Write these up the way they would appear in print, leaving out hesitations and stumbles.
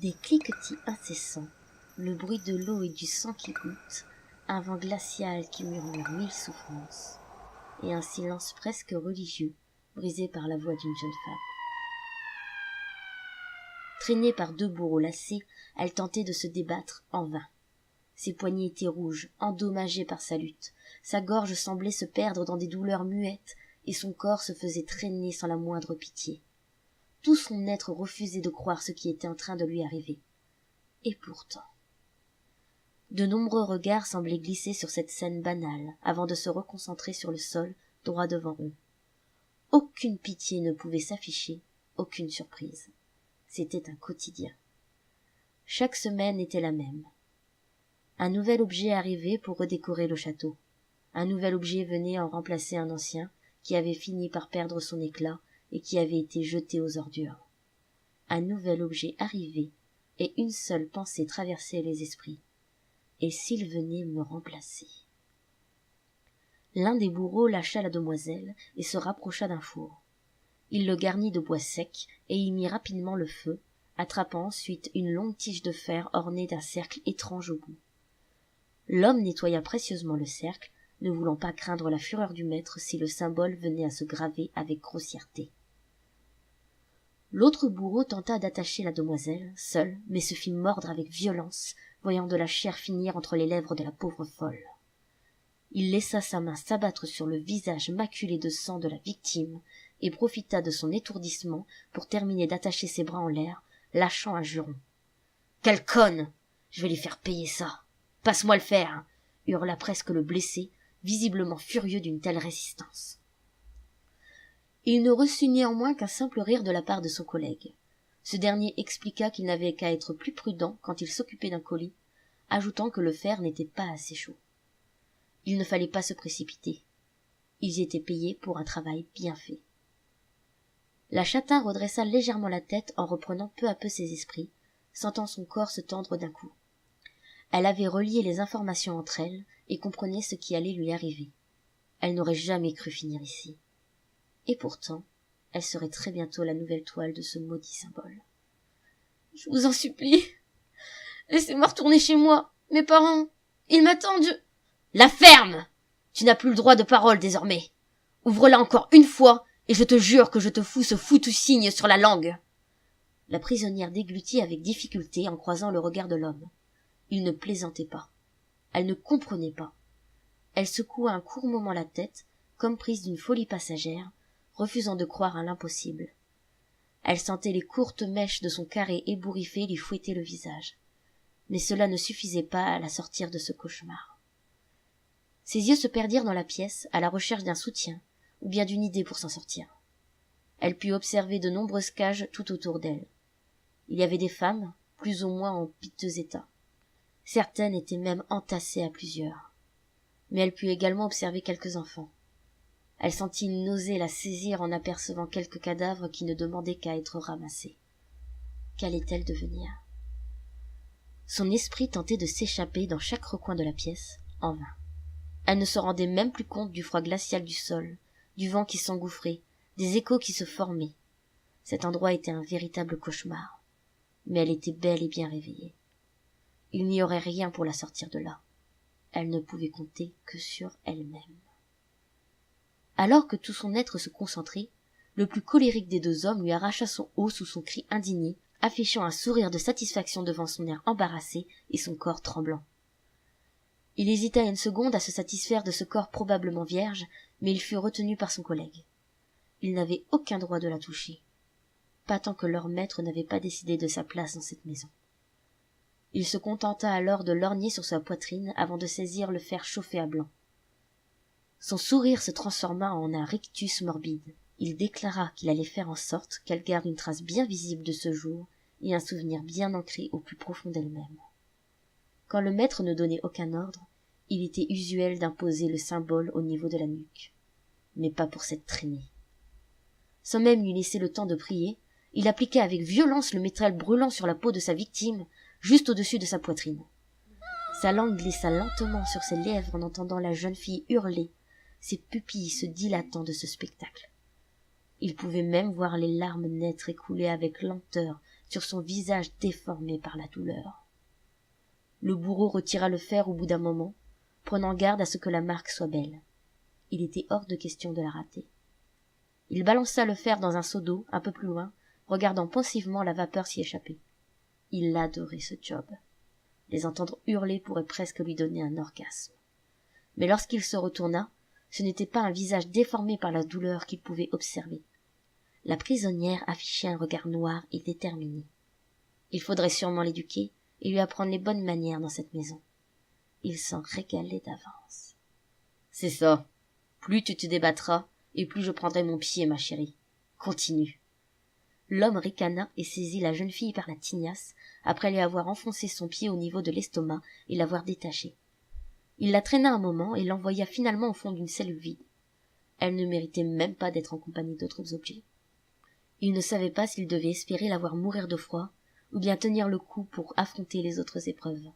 Des cliquetis incessants, le bruit de l'eau et du sang qui goutte, un vent glacial qui murmure 1000 souffrances, et un silence presque religieux, brisé par la voix d'une jeune femme. Traînée par 2 bourreaux lassés, elle tentait de se débattre en vain. Ses poignets étaient rouges, endommagés par sa lutte, sa gorge semblait se perdre dans des douleurs muettes, et son corps se faisait traîner sans la moindre pitié. Tout son être refusait de croire ce qui était en train de lui arriver. Et pourtant... De nombreux regards semblaient glisser sur cette scène banale, avant de se reconcentrer sur le sol, droit devant eux. Aucune pitié ne pouvait s'afficher, aucune surprise. C'était un quotidien. Chaque semaine était la même. Un nouvel objet arrivait pour redécorer le château. Un nouvel objet venait en remplacer un ancien, qui avait fini par perdre son éclat et qui avait été jeté aux ordures. Un nouvel objet arrivait, et une seule pensée traversait les esprits. Et s'il venait me remplacer? L'un des bourreaux lâcha la demoiselle et se rapprocha d'un four. Il le garnit de bois sec et y mit rapidement le feu, attrapant ensuite une longue tige de fer ornée d'un cercle étrange au bout. L'homme nettoya précieusement le cercle, ne voulant pas craindre la fureur du maître si le symbole venait à se graver avec grossièreté. L'autre bourreau tenta d'attacher la demoiselle, seule, mais se fit mordre avec violence, voyant de la chair finir entre les lèvres de la pauvre folle. Il laissa sa main s'abattre sur le visage maculé de sang de la victime et profita de son étourdissement pour terminer d'attacher ses bras en l'air, lâchant un juron. « Quelle conne! Je vais lui faire payer ça! Passe-moi le fer !» hurla presque le blessé, visiblement furieux d'une telle résistance. Il ne reçut néanmoins qu'un simple rire de la part de son collègue. Ce dernier expliqua qu'il n'avait qu'à être plus prudent quand il s'occupait d'un colis, ajoutant que le fer n'était pas assez chaud. Il ne fallait pas se précipiter. Ils étaient payés pour un travail bien fait. La châtain redressa légèrement la tête en reprenant peu à peu ses esprits, sentant son corps se tendre d'un coup. Elle avait relié les informations entre elles et comprenait ce qui allait lui arriver. Elle n'aurait jamais cru finir ici. Et pourtant, elle serait très bientôt la nouvelle toile de ce maudit symbole. « Je vous en supplie, laissez-moi retourner chez moi. Mes parents, ils m'attendent. » « La ferme! Tu n'as plus le droit de parole désormais. Ouvre-la encore une fois, et je te jure que je te fous ce foutu signe sur la langue. » La prisonnière déglutit avec difficulté en croisant le regard de l'homme. Il ne plaisantait pas. Elle ne comprenait pas. Elle secoua un court moment la tête, comme prise d'une folie passagère, refusant de croire à l'impossible. Elle sentait les courtes mèches de son carré ébouriffé lui fouetter le visage. Mais cela ne suffisait pas à la sortir de ce cauchemar. Ses yeux se perdirent dans la pièce à la recherche d'un soutien, ou bien d'une idée pour s'en sortir. Elle put observer de nombreuses cages tout autour d'elle. Il y avait des femmes, plus ou moins en piteux état. Certaines étaient même entassées à plusieurs. Mais elle put également observer quelques enfants. Elle sentit une nausée la saisir en apercevant quelques cadavres qui ne demandaient qu'à être ramassés. Qu'allait-elle devenir? Son esprit tentait de s'échapper dans chaque recoin de la pièce, en vain. Elle ne se rendait même plus compte du froid glacial du sol, du vent qui s'engouffrait, des échos qui se formaient. Cet endroit était un véritable cauchemar. Mais elle était bel et bien réveillée. Il n'y aurait rien pour la sortir de là. Elle ne pouvait compter que sur elle-même. Alors que tout son être se concentrait, le plus colérique des 2 hommes lui arracha son haut sous son cri indigné, affichant un sourire de satisfaction devant son air embarrassé et son corps tremblant. Il hésita une seconde à se satisfaire de ce corps probablement vierge, mais il fut retenu par son collègue. Il n'avait aucun droit de la toucher. Pas tant que leur maître n'avait pas décidé de sa place dans cette maison. Il se contenta alors de lorgner sur sa poitrine avant de saisir le fer chauffé à blanc. Son sourire se transforma en un rictus morbide. Il déclara qu'il allait faire en sorte qu'elle garde une trace bien visible de ce jour et un souvenir bien ancré au plus profond d'elle-même. Quand le maître ne donnait aucun ordre, il était usuel d'imposer le symbole au niveau de la nuque. Mais pas pour cette traînée. Sans même lui laisser le temps de prier, il appliqua avec violence le métal brûlant sur la peau de sa victime, juste au-dessus de sa poitrine. Sa langue glissa lentement sur ses lèvres en entendant la jeune fille hurler, ses pupilles se dilatant de ce spectacle. Il pouvait même voir les larmes naître et couler avec lenteur sur son visage déformé par la douleur. Le bourreau retira le fer au bout d'un moment, prenant garde à ce que la marque soit belle. Il était hors de question de la rater. Il balança le fer dans un seau d'eau, un peu plus loin, regardant pensivement la vapeur s'y échapper. Il adorait ce job. Les entendre hurler pourrait presque lui donner un orgasme. Mais lorsqu'il se retourna, ce n'était pas un visage déformé par la douleur qu'il pouvait observer. La prisonnière affichait un regard noir et déterminé. Il faudrait sûrement l'éduquer et lui apprendre les bonnes manières dans cette maison. Il s'en régalait d'avance. « C'est ça. Plus tu te débattras, et plus je prendrai mon pied, ma chérie. Continue. » L'homme ricana et saisit la jeune fille par la tignasse, après lui avoir enfoncé son pied au niveau de l'estomac et l'avoir détachée. Il la traîna un moment et l'envoya finalement au fond d'une cellule vide. Elle ne méritait même pas d'être en compagnie d'autres objets. Il ne savait pas s'il devait espérer la voir mourir de froid, ou bien tenir le coup pour affronter les autres épreuves.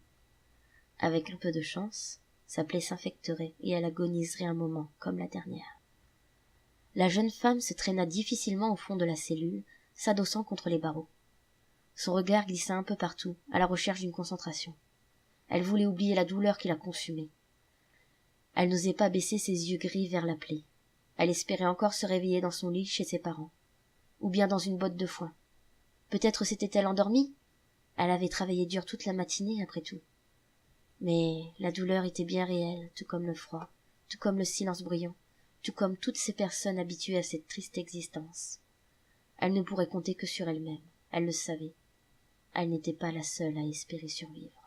Avec un peu de chance, sa plaie s'infecterait et elle agoniserait un moment, comme la dernière. La jeune femme se traîna difficilement au fond de la cellule, s'adossant contre les barreaux. Son regard glissa un peu partout, à la recherche d'une concentration. Elle voulait oublier la douleur qui la consumait. Elle n'osait pas baisser ses yeux gris vers la plaie. Elle espérait encore se réveiller dans son lit chez ses parents, ou bien dans une botte de foin. Peut-être s'était-elle endormie? Elle avait travaillé dur toute la matinée, après tout. Mais la douleur était bien réelle, tout comme le froid, tout comme le silence bruyant, tout comme toutes ces personnes habituées à cette triste existence. Elle ne pourrait compter que sur elle-même, elle le savait. Elle n'était pas la seule à espérer survivre.